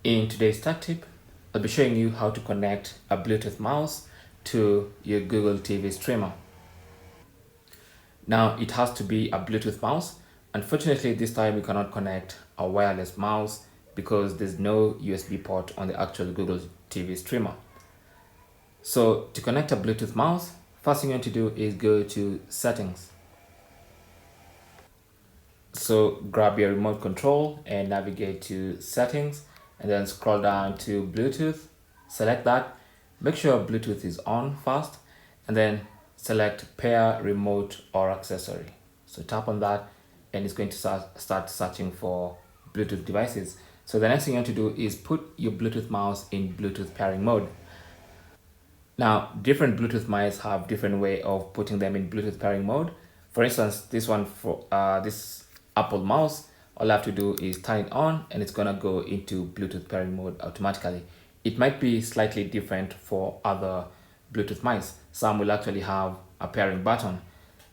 In today's tech tip, I'll be showing you how to connect a Bluetooth mouse to your Google TV streamer. Now it has to be a Bluetooth mouse. Unfortunately, this time we cannot connect a wireless mouse because there's no USB port on the actual Google TV streamer. So to connect a Bluetooth mouse, first thing you want to do is go to settings. So grab your remote control and navigate to settings and then scroll down to Bluetooth, select that, make sure Bluetooth is on first and then select pair, remote or accessory. So tap on that and it's going to start searching for Bluetooth devices. So the next thing you want to do is put your Bluetooth mouse in Bluetooth pairing mode. Now, different Bluetooth mice have different way of putting them in Bluetooth pairing mode. For instance, this one for this Apple mouse, all I have to do is turn it on and it's gonna go into Bluetooth pairing mode automatically. It might be slightly different for other Bluetooth mice. Some will actually have a pairing button.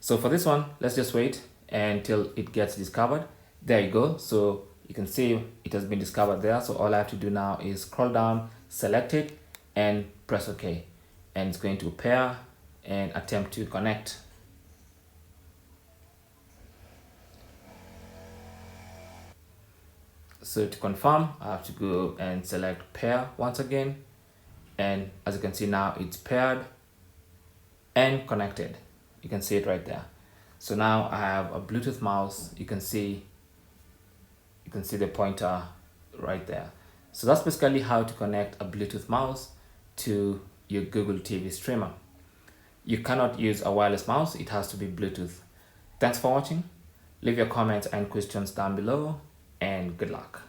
So for this one, let's just wait until it gets discovered. There you go. So you can see it has been discovered there. So all I have to do now is scroll down, select it and press OK. And it's going to pair and attempt to connect. So to confirm, I have to go and select pair once again. And as you can see now, it's paired and connected. You can see it right there. So now I have a Bluetooth mouse. You can see the pointer right there. So that's basically how to connect a Bluetooth mouse to your Google TV streamer. You cannot use a wireless mouse, it has to be Bluetooth. Thanks for watching. Leave your comments and questions down below and good luck.